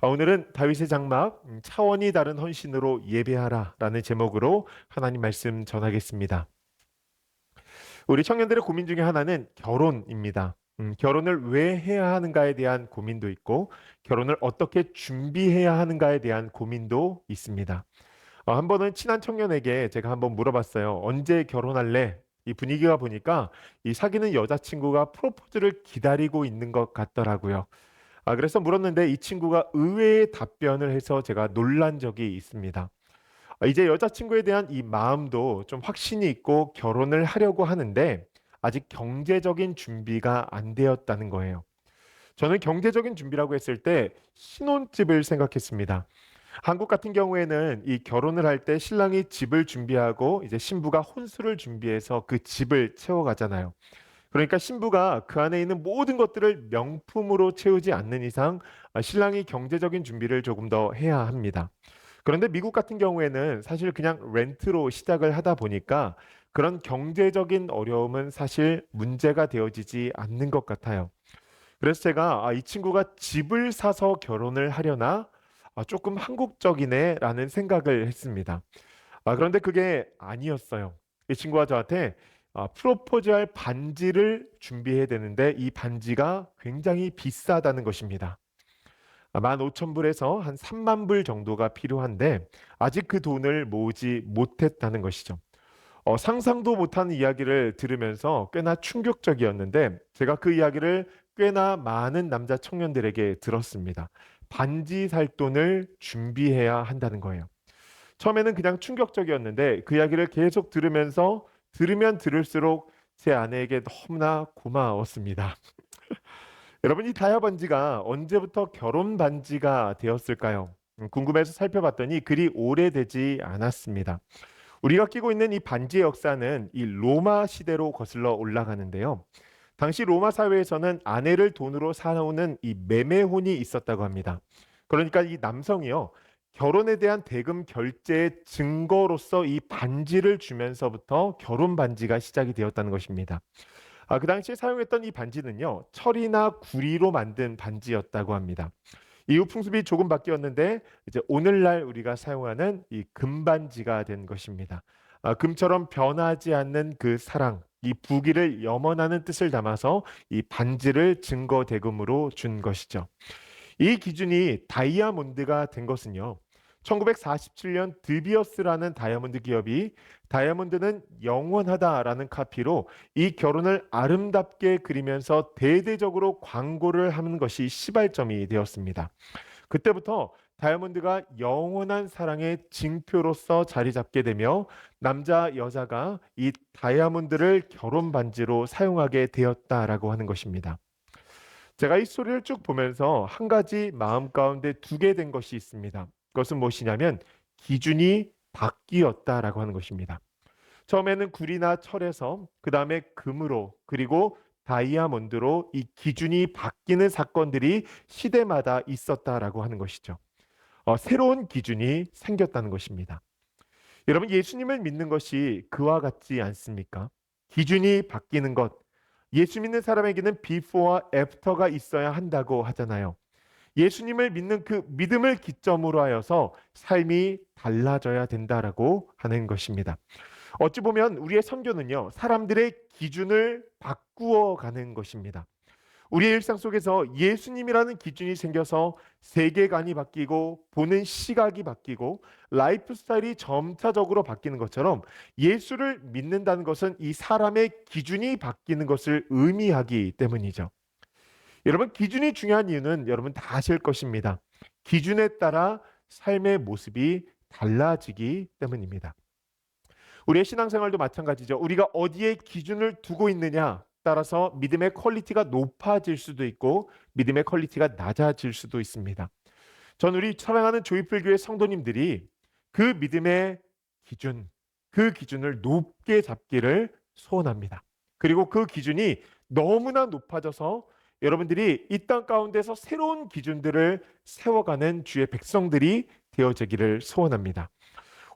오늘은 다윗의 장막 차원이 다른 헌신으로 예배하라라는 제목으로 하나님 말씀 전하겠습니다. 우리 청년들의 고민 중에 하나는 결혼입니다. 결혼을 왜 해야 하는가에 대한 고민도 있고 결혼을 어떻게 준비해야 하는가에 대한 고민도 있습니다. 한 번은 친한 청년에게 제가 한번 물어봤어요. 언제 결혼할래? 이 분위기가 보니까 이 사귀는 여자친구가 프로포즈를 기다리고 있는 것 같더라고요. 그래서 물었는데 이 친구가 의외의 답변을 해서 제가 놀란 적이 있습니다. 이제 여자친구에 대한 이 마음도 좀 확신이 있고 결혼을 하려고 하는데 아직 경제적인 준비가 안 되었다는 거예요. 저는 경제적인 준비라고 했을 때 신혼집을 생각했습니다. 한국 같은 경우에는 이 결혼을 할 때 신랑이 집을 준비하고 이제 신부가 혼수를 준비해서 그 집을 채워가잖아요. 그러니까 신부가 그 안에 있는 모든 것들을 명품으로 채우지 않는 이상 신랑이 경제적인 준비를 조금 더 해야 합니다. 그런데 미국 같은 경우에는 사실 그냥 렌트로 시작을 하다 보니까 그런 경제적인 어려움은 사실 문제가 되어지지 않는 것 같아요. 그래서 제가 이 친구가 집을 사서 결혼을 하려나 조금 한국적이네라는 생각을 했습니다. 그런데 그게 아니었어요. 이 친구가 저한테 프로포즈할 반지를 준비해야 되는데 이 반지가 굉장히 비싸다는 것입니다. 15,000불에서 한 3만 불 정도가 필요한데 아직 그 돈을 모으지 못했다는 것이죠. 상상도 못한 이야기를 들으면서 꽤나 충격적이었는데 제가 그 이야기를 꽤나 많은 남자 청년들에게 들었습니다. 반지 살 돈을 준비해야 한다는 거예요. 처음에는 그냥 충격적이었는데 그 이야기를 계속 들으면서 들으면 들을수록 제 아내에게 너무나 고마웠습니다. 여러분, 이 다이아 반지가 언제부터 결혼 반지가 되었을까요? 궁금해서 살펴봤더니 그리 오래되지 않았습니다. 우리가 끼고 있는 이 반지의 역사는 이 로마 시대로 거슬러 올라가는데요. 당시 로마 사회에서는 아내를 돈으로 사놓는 이 매매혼이 있었다고 합니다. 그러니까 이 남성이요. 결혼에 대한 대금 결제의 증거로서 이 반지를 주면서부터 결혼 반지가 시작이 되었다는 것입니다. 그 당시에 사용했던 이 반지는요. 철이나 구리로 만든 반지였다고 합니다. 이후 풍습이 조금 바뀌었는데 이제 오늘날 우리가 사용하는 이 금반지가 된 것입니다. 금처럼 변하지 않는 그 사랑, 이 부귀를 염원하는 뜻을 담아서 이 반지를 증거 대금으로 준 것이죠. 이 기준이 다이아몬드가 된 것은요. 1947년 드비어스라는 다이아몬드 기업이 다이아몬드는 영원하다라는 카피로 이 결혼을 아름답게 그리면서 대대적으로 광고를 하는 것이 시발점이 되었습니다. 그때부터 다이아몬드가 영원한 사랑의 징표로서 자리 잡게 되며 남자 여자가 이 다이아몬드를 결혼 반지로 사용하게 되었다라고 하는 것입니다. 제가 이 소리를 쭉 보면서 한 가지 마음 가운데 두게 된 것이 있습니다. 그것은 무엇이냐면 기준이 바뀌었다라고 하는 것입니다. 처음에는 구리나 철에서 그 다음에 금으로 그리고 다이아몬드로 이 기준이 바뀌는 사건들이 시대마다 있었다라고 하는 것이죠. 새로운 기준이 생겼다는 것입니다. 여러분, 예수님을 믿는 것이 그와 같지 않습니까? 기준이 바뀌는 것. 예수 믿는 사람에게는 비포와 애프터가 있어야 한다고 하잖아요. 예수님을 믿는 그 믿음을 기점으로 하여서 삶이 달라져야 된다라고 하는 것입니다. 어찌 보면 우리의 선교는요, 사람들의 기준을 바꾸어 가는 것입니다. 우리의 일상 속에서 예수님이라는 기준이 생겨서 세계관이 바뀌고 보는 시각이 바뀌고 라이프 스타일이 점차적으로 바뀌는 것처럼 예수를 믿는다는 것은 이 사람의 기준이 바뀌는 것을 의미하기 때문이죠. 여러분, 기준이 중요한 이유는 여러분 다 아실 것입니다. 기준에 따라 삶의 모습이 달라지기 때문입니다. 우리의 신앙생활도 마찬가지죠. 우리가 어디에 기준을 두고 있느냐 따라서 믿음의 퀄리티가 높아질 수도 있고 믿음의 퀄리티가 낮아질 수도 있습니다. 전 우리 사랑하는 조이풀 교회 성도님들이 그 믿음의 기준, 그 기준을 높게 잡기를 소원합니다. 그리고 그 기준이 너무나 높아져서 여러분들이 이 땅 가운데서 새로운 기준들을 세워가는 주의 백성들이 되어지기를 소원합니다.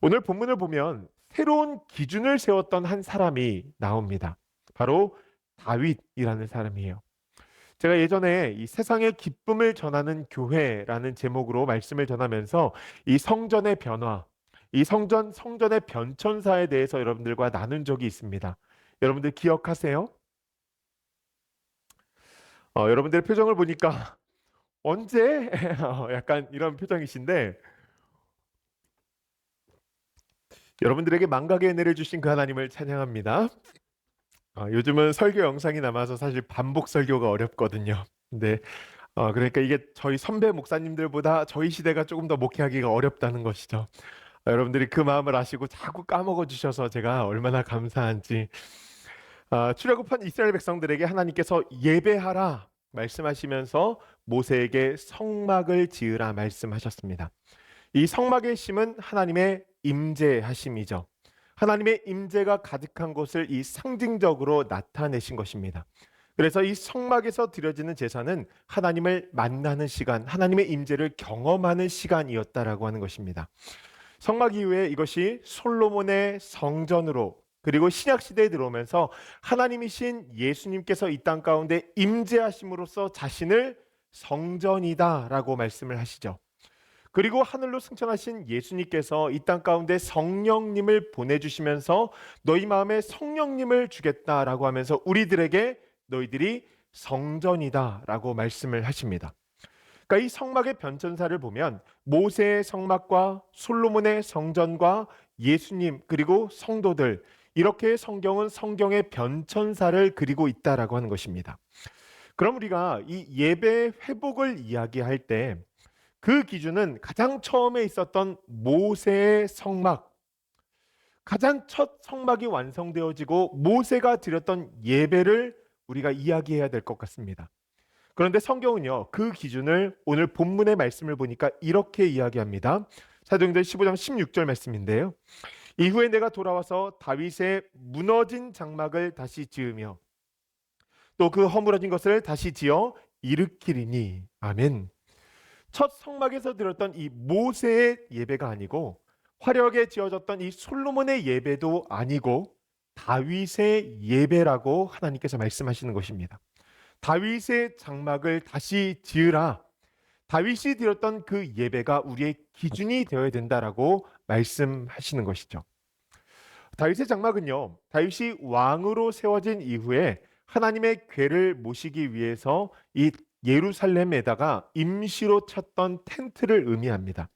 오늘 본문을 보면 새로운 기준을 세웠던 한 사람이 나옵니다. 바로 다윗이라는 사람이에요. 제가 예전에 이 세상의 기쁨을 전하는 교회라는 제목으로 말씀을 전하면서 이 성전의 변화, 이 성전의 변천사에 대해서 여러분들과 나눈 적이 있습니다. 여러분들 기억하세요? 여러분들의 표정을 보니까 언제? 약간 이런 표정이신데 여러분들에게 망각의 은혜를 주신 그 하나님을 찬양합니다. 요즘은 설교 영상이 남아서 사실 반복 설교가 어렵거든요. 근데 그러니까 이게 저희 선배 목사님들보다 저희 시대가 조금 더 목회하기가 어렵다는 것이죠. 여러분들이 그 마음을 아시고 자꾸 까먹어 주셔서 제가 얼마나 감사한지. 출애굽한 이스라엘 백성들에게 하나님께서 예배하라 말씀하시면서 모세에게 성막을 지으라 말씀하셨습니다. 이 성막의 심은 하나님의 임재하심이죠. 하나님의 임재가 가득한 곳을 이 상징적으로 나타내신 것입니다. 그래서 이 성막에서 드려지는 제사는 하나님을 만나는 시간, 하나님의 임재를 경험하는 시간이었다라고 하는 것입니다. 성막 이후에 이것이 솔로몬의 성전으로, 그리고 신약 시대에 들어오면서 하나님이신 예수님께서 이 땅 가운데 임재하심으로써 자신을 성전이다라고 말씀을 하시죠. 그리고 하늘로 승천하신 예수님께서 이 땅 가운데 성령님을 보내주시면서 너희 마음에 성령님을 주겠다라고 하면서 우리들에게 너희들이 성전이다라고 말씀을 하십니다. 그러니까 이 성막의 변천사를 보면 모세의 성막과 솔로몬의 성전과 예수님 그리고 성도들, 이렇게 성경은 성경의 변천사를 그리고 있다라고 하는 것입니다. 그럼 우리가 이 예배 회복을 이야기할 때 그 기준은 가장 처음에 있었던 모세의 성막, 가장 첫 성막이 완성되어지고 모세가 드렸던 예배를 우리가 이야기해야 될 것 같습니다. 그런데 성경은요, 그 기준을 오늘 본문의 말씀을 보니까 이렇게 이야기합니다. 사도행전 15장 16절 말씀인데요. 이후에 내가 돌아와서 다윗의 무너진 장막을 다시 지으며 또 그 허물어진 것을 다시 지어 일으키리니. 아멘. 첫 성막에서 드렸던 이 모세의 예배가 아니고 화려하게 지어졌던 이 솔로몬의 예배도 아니고 다윗의 예배라고 하나님께서 말씀하시는 것입니다. 다윗의 장막을 다시 지으라. 다윗이 드렸던 그 예배가 우리의 기준이 되어야 된다라고 말씀하시는 것이죠. 다윗의 장막은요, 다윗이 왕으로 세워진 이후에 하나님의 궤를 모시기 위해서 이 예루살렘에다가 임시로 쳤던 텐트를 의미합니다.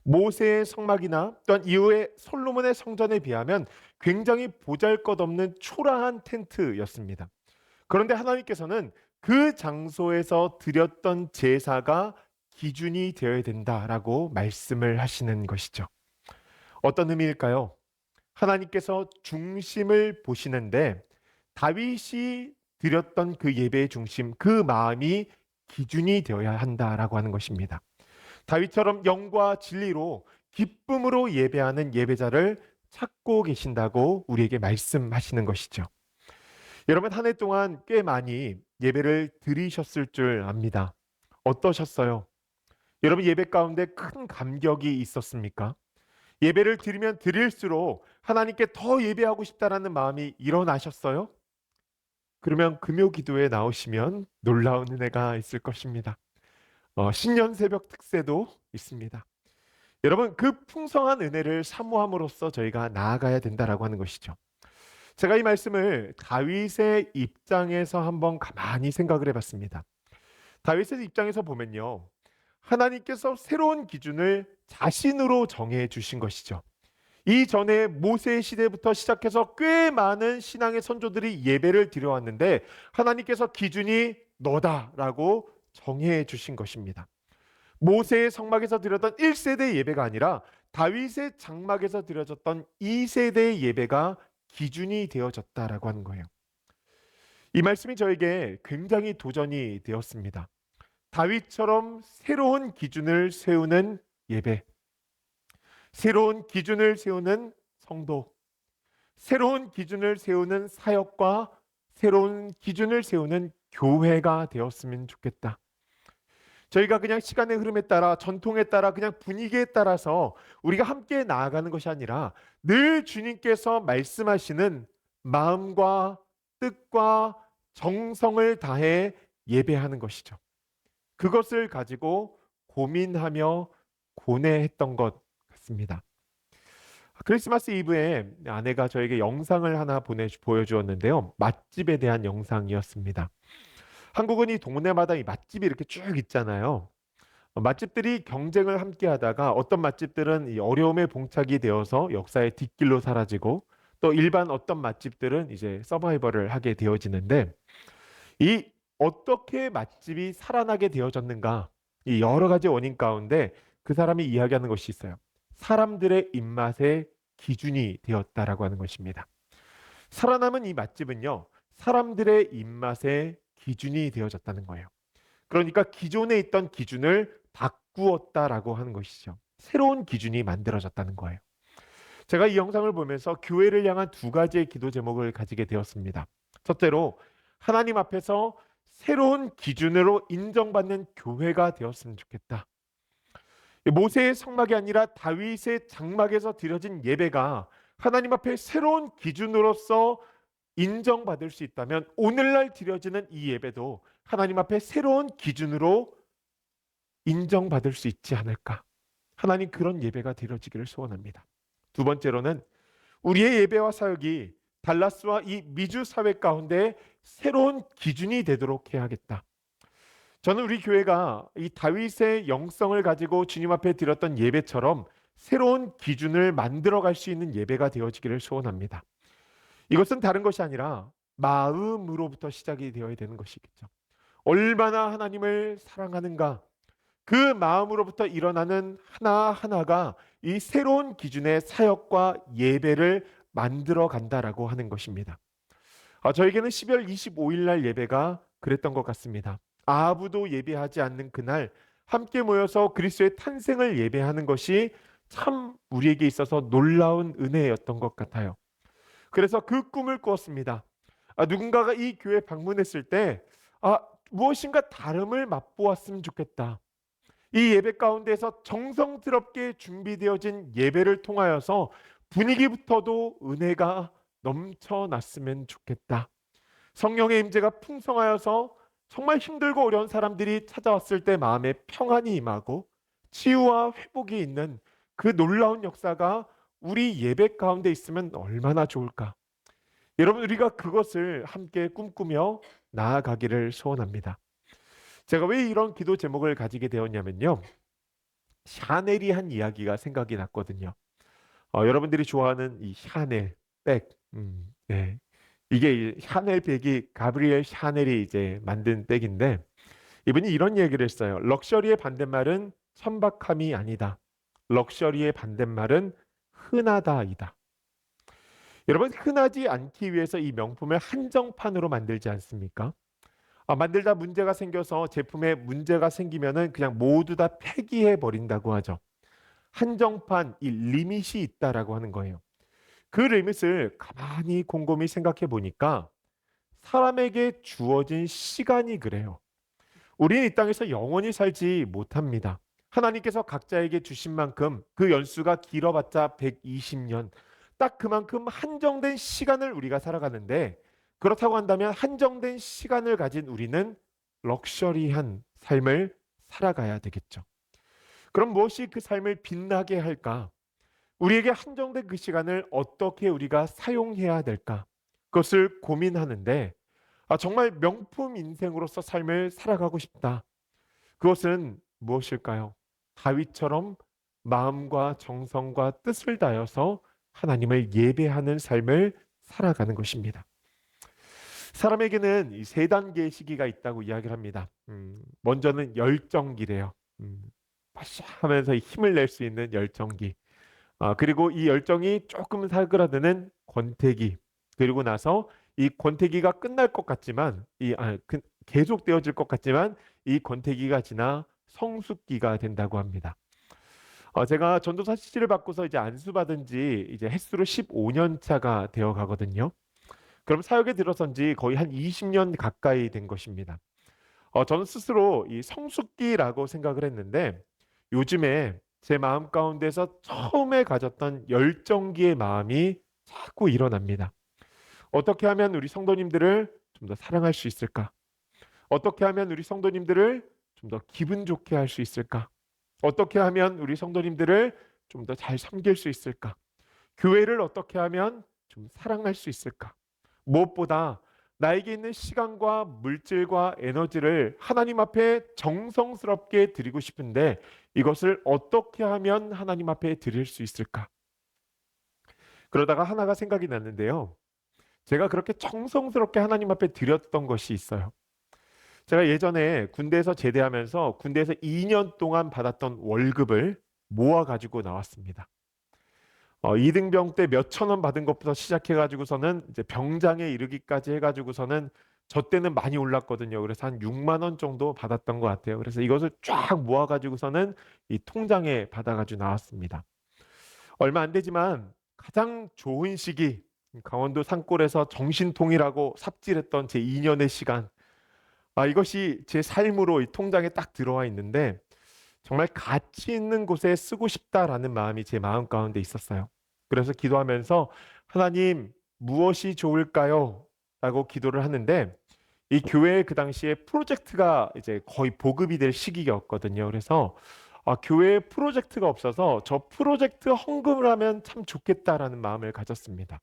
모세의 성막이나 또한 이후에 솔로몬의 성전에 비하면 굉장히 보잘것없는 초라한 텐트였습니다. 그런데 하나님께서는 그 장소에서 드렸던 제사가 기준이 되어야 된다라고 말씀을 하시는 것이죠. 어떤 의미일까요? 하나님께서 중심을 보시는데 다윗이 드렸던 그 예배의 중심, 그 마음이 기준이 되어야 한다라고 하는 것입니다. 다윗처럼 영과 진리로 기쁨으로 예배하는 예배자를 찾고 계신다고 우리에게 말씀하시는 것이죠. 여러분, 한 해 동안 꽤 많이 예배를 드리셨을 줄 압니다. 어떠셨어요? 여러분, 예배 가운데 큰 감격이 있었습니까? 예배를 드리면 드릴수록 하나님께 더 예배하고 싶다라는 마음이 일어나셨어요? 그러면 금요 기도에 나오시면 놀라운 은혜가 있을 것입니다. 신년 새벽 특세도 있습니다. 여러분, 그 풍성한 은혜를 사모함으로써 저희가 나아가야 된다라고 하는 것이죠. 제가 이 말씀을 다윗의 입장에서 한번 가만히 생각을 해봤습니다. 다윗의 입장에서 보면요, 하나님께서 새로운 기준을 자신으로 정해 주신 것이죠. 이전에 모세 시대부터 시작해서 꽤 많은 신앙의 선조들이 예배를 드려왔는데 하나님께서 기준이 너다라고 정해 주신 것입니다. 모세의 성막에서 드렸던 1세대 예배가 아니라 다윗의 장막에서 드려졌던 2세대의 예배가 기준이 되어졌다라고 하는 거예요. 이 말씀이 저에게 굉장히 도전이 되었습니다. 다윗처럼 새로운 기준을 세우는 예배, 새로운 기준을 세우는 성도, 새로운 기준을 세우는 사역과 새로운 기준을 세우는 교회가 되었으면 좋겠다. 저희가 그냥 시간의 흐름에 따라, 전통에 따라, 그냥 분위기에 따라서 우리가 함께 나아가는 것이 아니라 늘 주님께서 말씀하시는 마음과 뜻과 정성을 다해 예배하는 것이죠. 그것을 가지고 고민하며 고뇌했던 것 같습니다. 크리스마스 이브에 아내가 저에게 영상을 하나 보여주었는데요. 맛집에 대한 영상이었습니다. 한국은 이 동네마다 이 맛집이 이렇게 쭉 있잖아요. 맛집들이 경쟁을 함께 하다가 어떤 맛집들은 이 어려움에 봉착이 되어서 역사의 뒷길로 사라지고 또 일반 어떤 맛집들은 이제 서바이벌을 하게 되어지는데 이 어떻게 맛집이 살아나게 되어졌는가 이 여러 가지 원인 가운데 그 사람이 이야기하는 것이 있어요. 사람들의 입맛의 기준이 되었다라고 하는 것입니다. 살아남은 이 맛집은요, 사람들의 입맛의 기준이 되어졌다는 거예요. 그러니까 기존에 있던 기준을 바꾸었다라고 하는 것이죠. 새로운 기준이 만들어졌다는 거예요. 제가 이 영상을 보면서 교회를 향한 두 가지의 기도 제목을 가지게 되었습니다. 첫째로 하나님 앞에서 새로운 기준으로 인정받는 교회가 되었으면 좋겠다. 모세의 성막이 아니라 다윗의 장막에서 드려진 예배가 하나님 앞에 새로운 기준으로서 인정받을 수 있다면 오늘날 드려지는 이 예배도 하나님 앞에 새로운 기준으로 인정받을 수 있지 않을까. 하나님 그런 예배가 드려지기를 소원합니다. 두 번째로는 우리의 예배와 사역이 달라스와 이 미주 사회 가운데 새로운 기준이 되도록 해야겠다. 저는 우리 교회가 이 다윗의 영성을 가지고 주님 앞에 드렸던 예배처럼 새로운 기준을 만들어 갈 수 있는 예배가 되어지기를 소원합니다. 이것은 다른 것이 아니라 마음으로부터 시작이 되어야 되는 것이겠죠. 얼마나 하나님을 사랑하는가, 그 마음으로부터 일어나는 하나하나가 이 새로운 기준의 사역과 예배를 만들어 간다라고 하는 것입니다. 저에게는 12월 25일 날 예배가 그랬던 것 같습니다. 아무도 예배하지 않는 그날 함께 모여서 그리스도의 탄생을 예배하는 것이 참 우리에게 있어서 놀라운 은혜였던 것 같아요. 그래서 그 꿈을 꾸었습니다. 누군가가 이 교회 방문했을 때 무엇인가 다름을 맛보았으면 좋겠다. 이 예배 가운데서 정성스럽게 준비되어진 예배를 통하여서 분위기부터도 은혜가 넘쳐났으면 좋겠다. 성령의 임재가 풍성하여서 정말 힘들고 어려운 사람들이 찾아왔을 때 마음에 평안이 임하고 치유와 회복이 있는 그 놀라운 역사가 우리 예배 가운데 있으면 얼마나 좋을까. 여러분 우리가 그것을 함께 꿈꾸며 나아가기를 소원합니다. 제가 왜 이런 기도 제목을 가지게 되었냐면요. 샤넬이 한 이야기가 생각이 났거든요. 여러분들이 좋아하는 이 샤넬 백, 네. 이게 이 샤넬 백이 가브리엘 샤넬이 이제 만든 백인데 이분이 이런 얘기를 했어요. 럭셔리의 반대말은 천박함이 아니다. 럭셔리의 반대말은 흔하다이다. 여러분 흔하지 않기 위해서 이 명품을 한정판으로 만들지 않습니까? 만들다 문제가 생겨서 제품에 문제가 생기면은 그냥 모두 다 폐기해 버린다고 하죠. 한정판 이 리밋이 있다라고 하는 거예요. 그 리밋을 가만히 곰곰이 생각해 보니까 사람에게 주어진 시간이 그래요. 우리는 이 땅에서 영원히 살지 못합니다. 하나님께서 각자에게 주신 만큼 그 연수가 길어봤자 120년. 딱 그만큼 한정된 시간을 우리가 살아가는데 그렇다고 한다면 한정된 시간을 가진 우리는 럭셔리한 삶을 살아가야 되겠죠. 그럼 무엇이 그 삶을 빛나게 할까? 우리에게 한정된 그 시간을 어떻게 우리가 사용해야 될까? 그것을 고민하는데 정말 명품 인생으로서 삶을 살아가고 싶다. 그것은 무엇일까요? 다윗처럼 마음과 정성과 뜻을 다해서 하나님을 예배하는 삶을 살아가는 것입니다. 사람에게는 이 세 단계의 시기가 있다고 이야기를 합니다. 먼저는 열정기래요. 파샤 하면서 힘을 낼 수 있는 열정기. 그리고 이 열정이 조금 사그라드는 권태기. 그리고 나서 이 권태기가 끝날 것 같지만 계속 되어질 것 같지만 이 권태기가 지나 성숙기가 된다고 합니다. 제가 전도사 CC를 받고서 이제 안수받은 지 이제 햇수로 15년 차가 되어 가거든요. 그럼 사역에 들어선 지 거의 한 20년 가까이 된 것입니다. 저는 스스로 이 성숙기라고 생각을 했는데 요즘에 제 마음 가운데서 처음에 가졌던 열정기의 마음이 자꾸 일어납니다. 어떻게 하면 우리 성도님들을 좀 더 사랑할 수 있을까? 어떻게 하면 우리 성도님들을 좀 더 기분 좋게 할 수 있을까? 어떻게 하면 우리 성도님들을 좀 더 잘 섬길 수 있을까? 교회를 어떻게 하면 좀 사랑할 수 있을까? 무엇보다 나에게 있는 시간과 물질과 에너지를 하나님 앞에 정성스럽게 드리고 싶은데 이것을 어떻게 하면 하나님 앞에 드릴 수 있을까? 그러다가 하나가 생각이 났는데요. 제가 그렇게 정성스럽게 하나님 앞에 드렸던 것이 있어요. 제가 예전에 군대에서 제대하면서 군대에서 2년 동안 받았던 월급을 모아 가지고 나왔습니다. 이등병 때 몇천 원 받은 것부터 시작해 가지고서는 이제 병장에 이르기까지 해 가지고서는 저 때는 많이 올랐거든요. 그래서 한 6만 원 정도 받았던 것 같아요. 그래서 이것을 쫙 모아 가지고서는 이 통장에 받아 가지고 나왔습니다. 얼마 안 되지만 가장 좋은 시기 강원도 산골에서 정신통일하고 삽질했던 제 2년의 시간. 이것이 제 삶으로 이 통장에 딱 들어와 있는데 정말 가치 있는 곳에 쓰고 싶다라는 마음이 제 마음 가운데 있었어요. 그래서 기도하면서 하나님 무엇이 좋을까요? 라고 기도를 하는데 이 교회에 그 당시에 프로젝트가 이제 거의 보급이 될 시기였거든요. 그래서 교회에 프로젝트가 없어서 저 프로젝트 헌금을 하면 참 좋겠다라는 마음을 가졌습니다.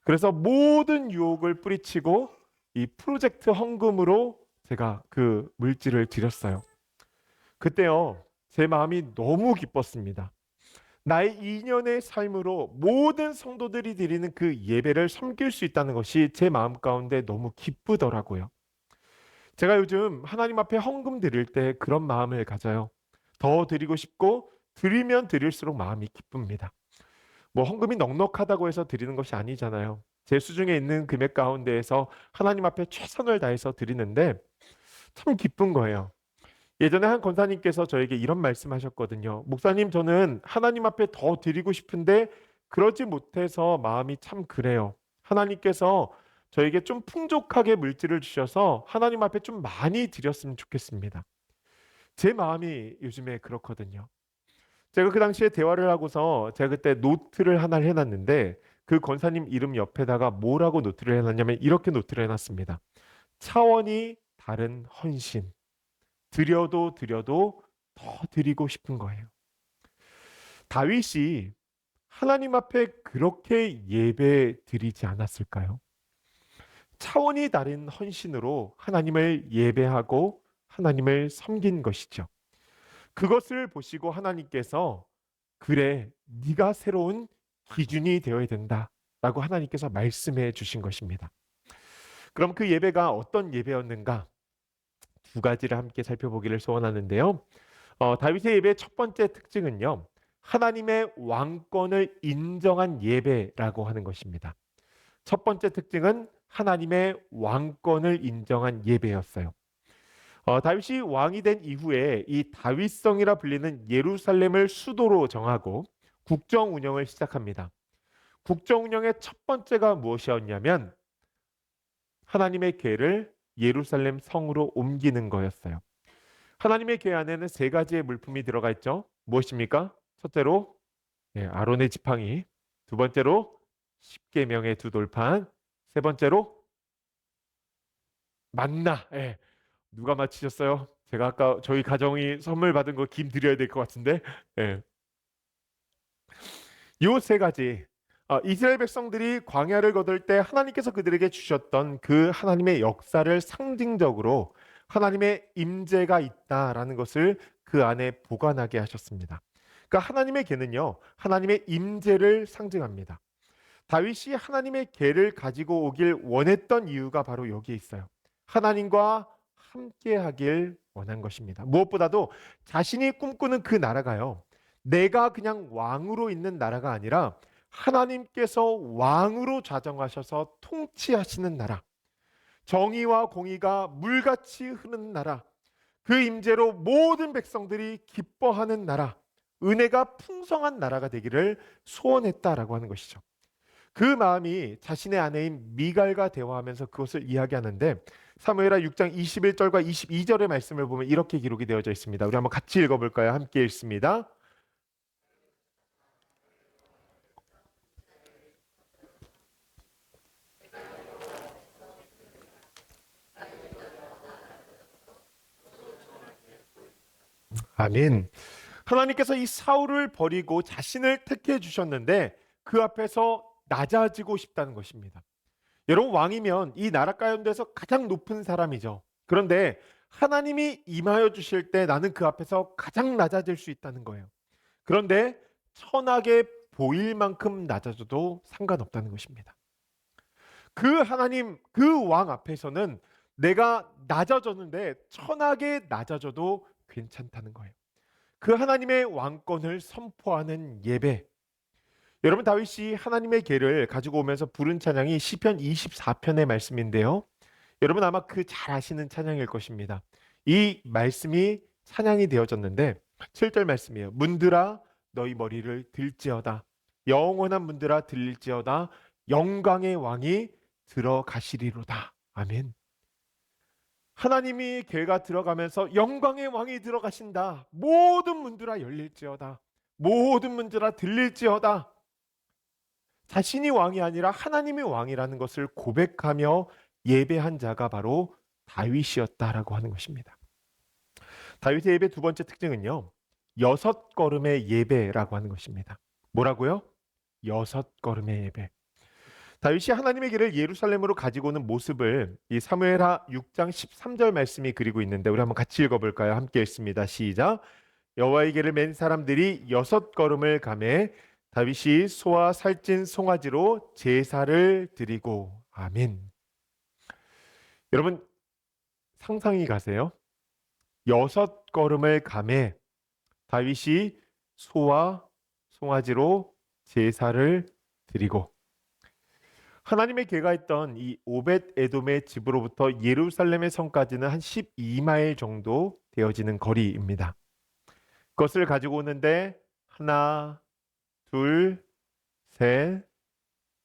그래서 모든 유혹을 뿌리치고 이 프로젝트 헌금으로 제가 그 물질을 드렸어요. 그때요, 제 마음이 너무 기뻤습니다. 나의 2년의 삶으로 모든 성도들이 드리는 그 예배를 섬길 수 있다는 것이 제 마음 가운데 너무 기쁘더라고요. 제가 요즘 하나님 앞에 헌금 드릴 때 그런 마음을 가져요. 더 드리고 싶고 드리면 드릴수록 마음이 기쁩니다. 뭐 헌금이 넉넉하다고 해서 드리는 것이 아니잖아요. 제 수중에 있는 금액 가운데에서 하나님 앞에 최선을 다해서 드리는데 참 기쁜 거예요. 예전에 한 권사님께서 저에게 이런 말씀하셨거든요. 목사님, 저는 하나님 앞에 더 드리고 싶은데 그러지 못해서 마음이 참 그래요. 하나님께서 저에게 좀 풍족하게 물질을 주셔서 하나님 앞에 좀 많이 드렸으면 좋겠습니다. 제 마음이 요즘에 그렇거든요. 제가 그 당시에 대화를 하고서 제가 그때 노트를 하나를 해놨는데 그 권사님 이름 옆에다가 뭐라고 노트를 해놨냐면 이렇게 노트를 해놨습니다. 차원이 다른 헌신. 드려도 드려도 더 드리고 싶은 거예요. 다윗이 하나님 앞에 그렇게 예배 드리지 않았을까요? 차원이 다른 헌신으로 하나님을 예배하고 하나님을 섬긴 것이죠. 그것을 보시고 하나님께서 그래, 네가 새로운 기준이 되어야 된다라고 하나님께서 말씀해 주신 것입니다. 그럼 그 예배가 어떤 예배였는가? 두 가지를 함께 살펴보기를 소원하는데요. 다윗의 예배의 첫 번째 특징은요. 하나님의 왕권을 인정한 예배라고 하는 것입니다. 첫 번째 특징은 하나님의 왕권을 인정한 예배였어요. 다윗이 왕이 된 이후에 이 다윗성이라 불리는 예루살렘을 수도로 정하고 국정 운영을 시작합니다. 국정 운영의 첫 번째가 무엇이었냐면 하나님의 궤를 예루살렘 성으로 옮기는 거였어요. 하나님의 궤 안에는 세 가지의 물품이 들어가 있죠. 무엇입니까? 첫째로 아론의 지팡이, 두 번째로 십계명의 두 돌판, 세 번째로 만나. 누가 맞히셨어요? 제가 아까 저희 가정이 선물 받은 거 김 드려야 될 것 같은데. 예. 요세 가지. 이스라엘 백성들이 광야를 거둘 때 하나님께서 그들에게 주셨던 그 하나님의 역사를 상징적으로 하나님의 임재가 있다라는 것을 그 안에 보관하게 하셨습니다. 그러니까 하나님의 계는요, 하나님의 임재를 상징합니다. 다윗이 하나님의 계를 가지고 오길 원했던 이유가 바로 여기에 있어요. 하나님과 함께 하길 원한 것입니다. 무엇보다도 자신이 꿈꾸는 그 나라가요. 내가 그냥 왕으로 있는 나라가 아니라 하나님께서 왕으로 좌정하셔서 통치하시는 나라. 정의와 공의가 물같이 흐르는 나라. 그 임재로 모든 백성들이 기뻐하는 나라. 은혜가 풍성한 나라가 되기를 소원했다라고 하는 것이죠. 그 마음이 자신의 아내인 미갈과 대화하면서 그것을 이야기하는데 사무엘하 6장 21절과 22절의 말씀을 보면 이렇게 기록이 되어져 있습니다. 우리 한번 같이 읽어볼까요? 함께 읽습니다. 아멘. 하나님께서 이 사울을 버리고 자신을 택해 주셨는데 그 앞에서 낮아지고 싶다는 것입니다. 여러분, 왕이면 이 나라 가운데서 가장 높은 사람이죠. 그런데 하나님이 임하여 주실 때 나는 그 앞에서 가장 낮아질 수 있다는 거예요. 그런데 천하게 보일 만큼 낮아져도 상관없다는 것입니다. 그 하나님, 그 왕 앞에서는 내가 낮아졌는데 천하게 낮아져도 괜찮다는 거예요. 그 하나님의 왕권을 선포하는 예배. 여러분, 다윗이 하나님의 계를 가지고 오면서 부른 찬양이 시편 24편의 말씀인데요. 여러분 아마 그 잘 아시는 찬양일 것입니다. 이 말씀이 찬양이 되어졌는데 7절 말씀이에요. 문들아 너희 머리를 들지어다. 영원한 문들아 들릴지어다. 영광의 왕이 들어가시리로다. 아멘. 하나님이 계가 들어가면서 영광의 왕이 들어가신다. 모든 문들아 열릴지어다. 모든 문들아 들릴지어다. 자신이 왕이 아니라 하나님이 왕이라는 것을 고백하며 예배한 자가 바로 다윗이었다라고 하는 것입니다. 다윗의 예배 두 번째 특징은요, 여섯 걸음의 예배라고 하는 것입니다. 뭐라고요? 여섯 걸음의 예배. 다윗이 하나님의 길을 예루살렘으로 가지고 오는 모습을 이 사무엘하 6장 13절 말씀이 그리고 있는데 우리 한번 같이 읽어볼까요? 함께 읽습니다. 시작. 여호와의 길을 맨 사람들이 여섯 걸음을 가매 다윗이 소와 살찐 송아지로 제사를 드리고. 아멘. 여러분 상상이 가세요? 여섯 걸음을 가매 다윗이 소와 송아지로 제사를 드리고. 하나님의 계가 있던 이 오벳 에돔의 집으로부터 예루살렘의 성까지는 한 12마일 정도 되어지는 거리입니다. 그것을 가지고 오는데 하나, 둘, 셋,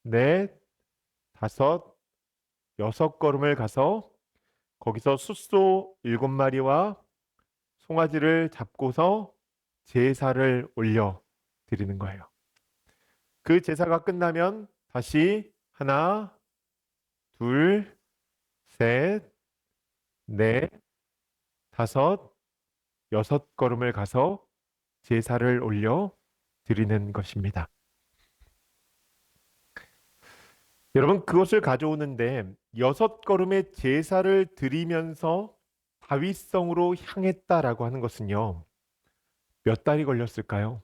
넷, 다섯, 여섯 걸음을 가서 거기서 숫소 7마리와 송아지를 잡고서 제사를 올려 드리는 거예요. 그 제사가 끝나면 다시 하나, 둘, 셋, 넷, 다섯, 여섯 걸음을 가서 제사를 올려 드리는 것입니다. 여러분 그것을 가져오는데 여섯 걸음의 제사를 드리면서 다윗성으로 향했다라고 하는 것은요, 몇 달이 걸렸을까요?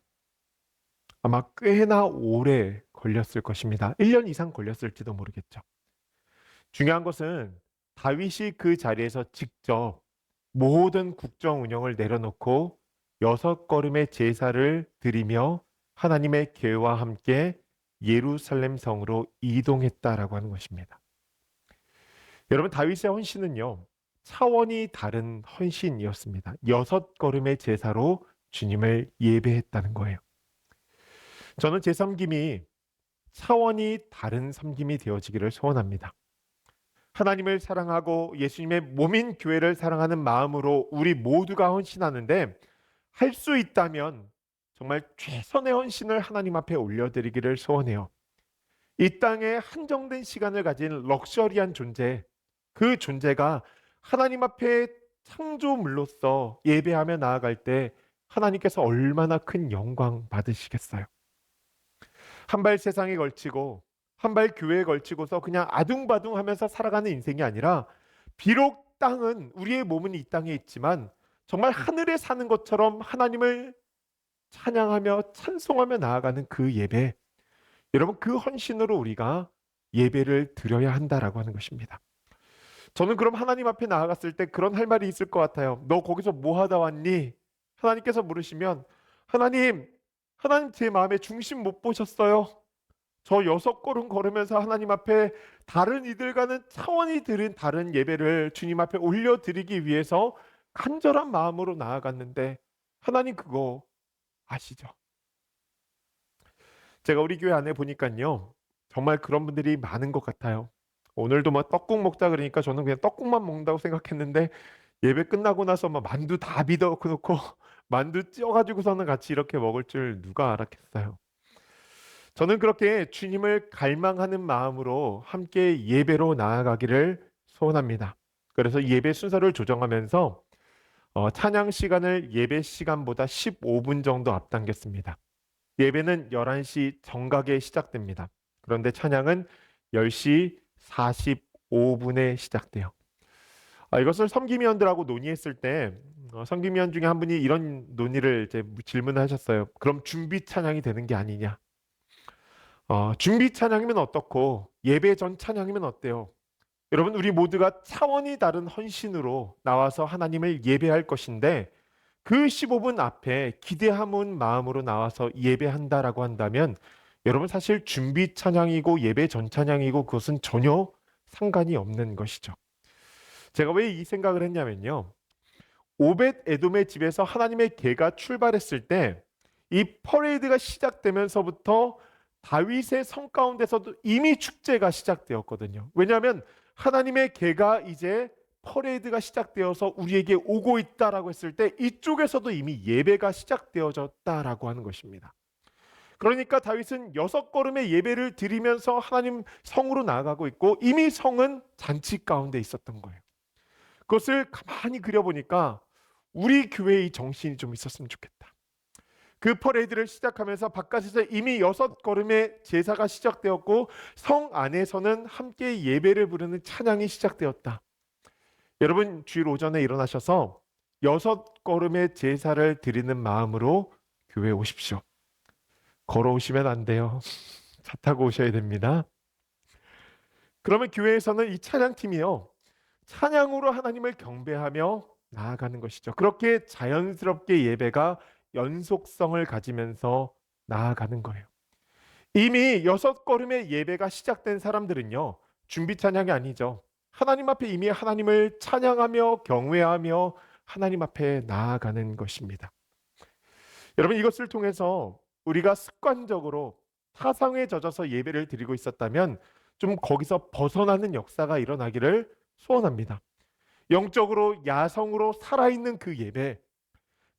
아마 꽤나 오래 걸렸을 것입니다. 1년 이상 걸렸을지도 모르겠죠. 중요한 것은 다윗이 그 자리에서 직접 모든 국정 운영을 내려놓고 여섯 걸음의 제사를 드리며 하나님의 계와 함께 예루살렘 성으로 이동했다라고 하는 것입니다. 여러분 다윗의 헌신은요, 차원이 다른 헌신이었습니다. 여섯 걸음의 제사로 주님을 예배했다는 거예요. 저는 제 섬김이 차원이 다른 섬김이 되어지기를 소원합니다. 하나님을 사랑하고 예수님의 몸인 교회를 사랑하는 마음으로 우리 모두가 헌신하는데 할 수 있다면 정말 최선의 헌신을 하나님 앞에 올려드리기를 소원해요. 이 땅에 한정된 시간을 가진 럭셔리한 존재, 그 존재가 하나님 앞에 창조물로서 예배하며 나아갈 때 하나님께서 얼마나 큰 영광 받으시겠어요. 한 발 세상에 걸치고 한 발 교회에 걸치고서 그냥 아둥바둥 하면서 살아가는 인생이 아니라 비록 땅은 우리의 몸은 이 땅에 있지만 정말 하늘에 사는 것처럼 하나님을 찬양하며 찬송하며 나아가는 그 예배, 여러분 그 헌신으로 우리가 예배를 드려야 한다라고 하는 것입니다. 저는 그럼 하나님 앞에 나아갔을 때 그런 할 말이 있을 것 같아요. 너 거기서 뭐 하다 왔니? 하나님께서 물으시면 하나님 제 마음의 중심 못 보셨어요? 저 여섯 걸음 걸으면서 하나님 앞에 다른 이들과는 차원이 다른 다른 예배를 주님 앞에 올려드리기 위해서 간절한 마음으로 나아갔는데 하나님 그거 아시죠? 제가 우리 교회 안에 보니까요, 정말 그런 분들이 많은 것 같아요. 오늘도 뭐 떡국 먹자 그러니까 저는 그냥 떡국만 먹는다고 생각했는데 예배 끝나고 나서 막 만두 다 비벼 놓고 만두 쪄가지고서는 같이 이렇게 먹을 줄 누가 알았겠어요. 저는 그렇게 주님을 갈망하는 마음으로 함께 예배로 나아가기를 소원합니다. 그래서 예배 순서를 조정하면서 찬양 시간을 예배 시간보다 15분 정도 앞당겼습니다. 예배는 11시 정각에 시작됩니다. 그런데 찬양은 10시 45분에 시작돼요. 이것을 섬김위원들하고 논의했을 때 섬김위원 중에 한 분이 이런 논의를 이제 질문을 하셨어요. 그럼 준비 찬양이 되는 게 아니냐? 준비 찬양이면 어떻고 예배 전 찬양이면 어때요? 여러분 우리 모두가 차원이 다른 헌신으로 나와서 하나님을 예배할 것인데 그 15분 앞에 기대하는 마음으로 나와서 예배한다라고 한다면 여러분 사실 준비 찬양이고 예배 전 찬양이고 그것은 전혀 상관이 없는 것이죠. 제가 왜 이 생각을 했냐면요. 오벳 에돔의 집에서 하나님의 개가 출발했을 때 이 퍼레이드가 시작되면서부터 다윗의 성 가운데서도 이미 축제가 시작되었거든요. 왜냐하면 하나님의 개가 이제 퍼레이드가 시작되어서 우리에게 오고 있다라고 했을 때 이쪽에서도 이미 예배가 시작되어졌다라고 하는 것입니다. 그러니까 다윗은 6걸음의 예배를 드리면서 하나님 성으로 나아가고 있고 이미 성은 잔치 가운데 있었던 거예요. 그것을 가만히 그려보니까 우리 교회의 정신이 좀 있었으면 좋겠다. 그 퍼레이드를 시작하면서 바깥에서 이미 6걸음의 제사가 시작되었고 성 안에서는 함께 예배를 부르는 찬양이 시작되었다. 여러분 주일 오전에 일어나셔서 6걸음의 제사를 드리는 마음으로 교회에 오십시오. 걸어오시면 안 돼요. 차 타고 오셔야 됩니다. 그러면 교회에서는 이 찬양팀이요. 찬양으로 하나님을 경배하며 나아가는 것이죠. 그렇게 자연스럽게 예배가 연속성을 가지면서 나아가는 거예요. 이미 6걸음의 예배가 시작된 사람들은요. 준비 찬양이 아니죠. 하나님 앞에 이미 하나님을 찬양하며 경외하며 하나님 앞에 나아가는 것입니다. 여러분 이것을 통해서 우리가 습관적으로 타상에 젖어서 예배를 드리고 있었다면 좀 거기서 벗어나는 역사가 일어나기를 소원합니다. 영적으로 야성으로 살아있는 그 예배,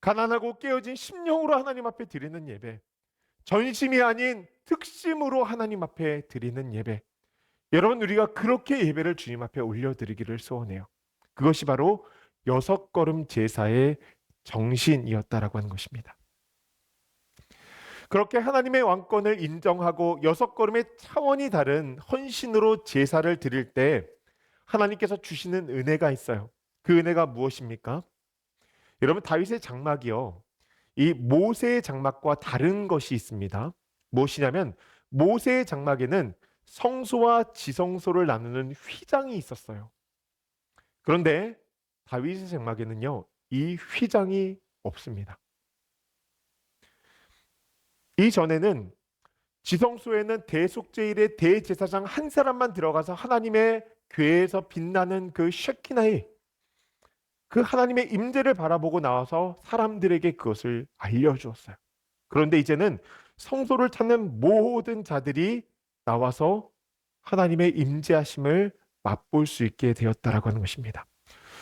가난하고 깨어진 심령으로 하나님 앞에 드리는 예배, 전심이 아닌 특심으로 하나님 앞에 드리는 예배. 여러분 우리가 그렇게 예배를 주님 앞에 올려드리기를 소원해요. 그것이 바로 6걸음 제사의 정신이었다라고 하는 것입니다. 그렇게 하나님의 왕권을 인정하고 6걸음의 차원이 다른 헌신으로 제사를 드릴 때 하나님께서 주시는 은혜가 있어요. 그 은혜가 무엇입니까? 여러분 다윗의 장막이요. 이 모세의 장막과 다른 것이 있습니다. 무엇이냐면 모세의 장막에는 성소와 지성소를 나누는 휘장이 있었어요. 그런데 다윗의 장막에는요. 이 휘장이 없습니다. 이전에는 지성소에는 대속제일의 대제사장 한 사람만 들어가서 하나님의 궤에서 빛나는 그 쉐키나의 그 하나님의 임재를 바라보고 나와서 사람들에게 그것을 알려주었어요. 그런데 이제는 성소를 찾는 모든 자들이 나와서 하나님의 임재하심을 맛볼 수 있게 되었다라고 하는 것입니다.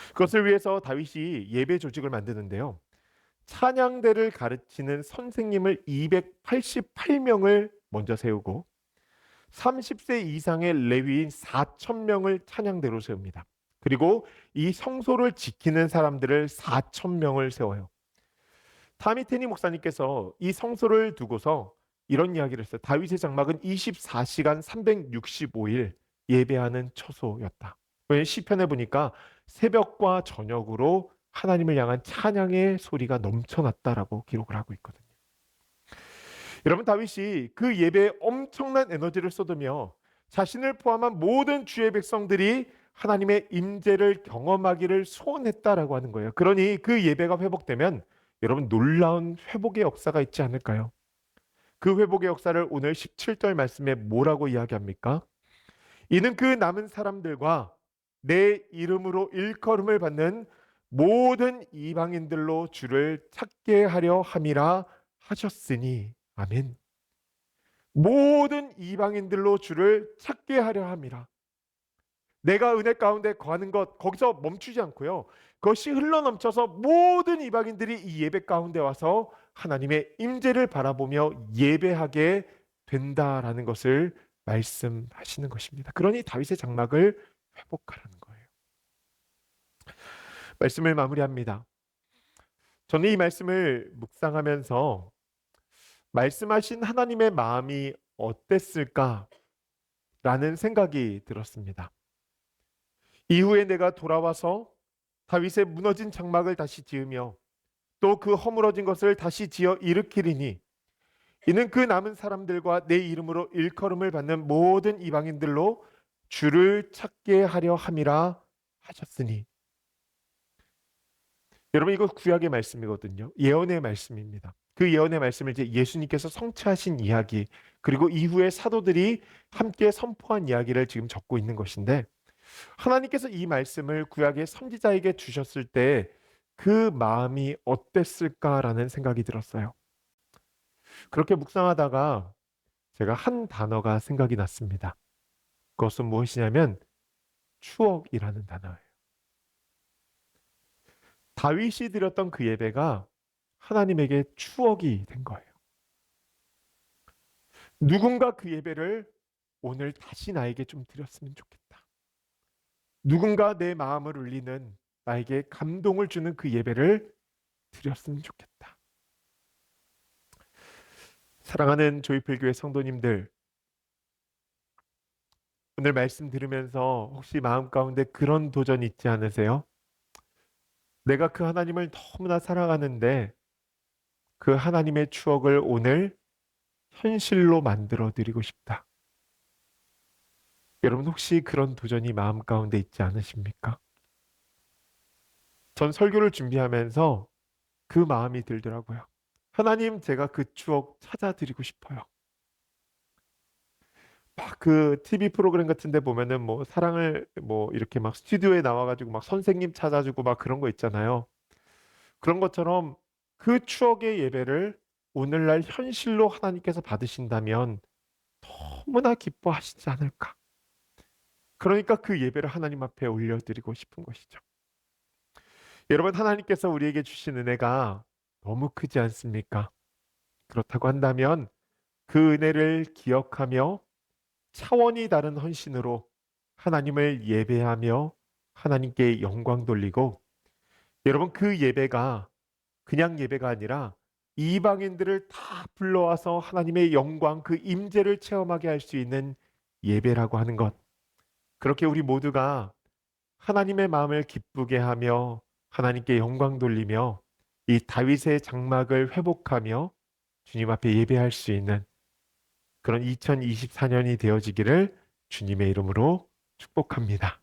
그것을 위해서 다윗이 예배 조직을 만드는데요. 찬양대를 가르치는 선생님을 288명을 먼저 세우고 30세 이상의 레위인 4,000명을 찬양대로 세웁니다. 그리고 이 성소를 지키는 사람들을 4,000명을 세워요. 타미테니 목사님께서 이 성소를 두고서 이런 이야기를 했어요. 다윗의 장막은 24시간 365일 예배하는 처소였다. 왜 시편에 보니까 새벽과 저녁으로 하나님을 향한 찬양의 소리가 넘쳐났다라고 기록을 하고 있거든요. 여러분 다윗이 그 예배에 엄청난 에너지를 쏟으며 자신을 포함한 모든 주의 백성들이 하나님의 임재를 경험하기를 소원했다라고 하는 거예요. 그러니 그 예배가 회복되면 여러분 놀라운 회복의 역사가 있지 않을까요? 그 회복의 역사를 오늘 17절 말씀에 뭐라고 이야기합니까? 이는 그 남은 사람들과 내 이름으로 일컬음을 받는 모든 이방인들로 주를 찾게 하려 함이라 하셨으니 아멘. 모든 이방인들로 주를 찾게 하려 함이라. 내가 은혜 가운데 거하는 것 거기서 멈추지 않고요. 그것이 흘러넘쳐서 모든 이방인들이 이 예배 가운데 와서 하나님의 임재를 바라보며 예배하게 된다라는 것을 말씀하시는 것입니다. 그러니 다윗의 장막을 회복하라는 거예요. 말씀을 마무리합니다. 저는 이 말씀을 묵상하면서 말씀하신 하나님의 마음이 어땠을까라는 생각이 들었습니다. 이후에 내가 돌아와서 다윗의 무너진 장막을 다시 지으며 또 그 허물어진 것을 다시 지어 일으키리니 이는 그 남은 사람들과 내 이름으로 일컬음을 받는 모든 이방인들로 주를 찾게 하려 함이라 하셨으니. 여러분, 이거 구약의 말씀이거든요. 예언의 말씀입니다. 그 예언의 말씀을 이제 예수님께서 성취하신 이야기, 그리고 이후에 사도들이 함께 선포한 이야기를 지금 적고 있는 것인데, 하나님께서 이 말씀을 구약의 선지자에게 주셨을 때 그 마음이 어땠을까라는 생각이 들었어요. 그렇게 묵상하다가 제가 한 단어가 생각이 났습니다. 그것은 무엇이냐면 추억이라는 단어예요. 다윗이 드렸던 그 예배가 하나님에게 추억이 된 거예요. 누군가 그 예배를 오늘 다시 나에게 좀 드렸으면 좋겠다. 누군가 내 마음을 울리는, 나에게 감동을 주는 그 예배를 드렸으면 좋겠다. 사랑하는 조이필교회 성도님들, 오늘 말씀 들으면서 혹시 마음 가운데 그런 도전 있지 않으세요? 내가 그 하나님을 너무나 사랑하는데 그 하나님의 추억을 오늘 현실로 만들어 드리고 싶다. 여러분, 혹시 그런 도전이 마음 가운데 있지 않으십니까? 전 설교를 준비하면서 그 마음이 들더라고요. 하나님, 제가 그 추억 찾아드리고 싶어요. 막 그 TV 프로그램 같은 데 보면은 뭐 사랑을 뭐 이렇게 막 스튜디오에 나와가지고 막 선생님 찾아주고 막 그런 거 있잖아요. 그런 것처럼 그 추억의 예배를 오늘날 현실로 하나님께서 받으신다면 너무나 기뻐하시지 않을까. 그러니까 그 예배를 하나님 앞에 올려드리고 싶은 것이죠. 여러분, 하나님께서 우리에게 주신 은혜가 너무 크지 않습니까? 그렇다고 한다면 그 은혜를 기억하며 차원이 다른 헌신으로 하나님을 예배하며 하나님께 영광 돌리고, 여러분, 그 예배가 그냥 예배가 아니라 이방인들을 다 불러와서 하나님의 영광, 그 임재를 체험하게 할 수 있는 예배라고 하는 것. 그렇게 우리 모두가 하나님의 마음을 기쁘게 하며 하나님께 영광 돌리며 이 다윗의 장막을 회복하며 주님 앞에 예배할 수 있는 그런 2024년이 되어지기를 주님의 이름으로 축복합니다.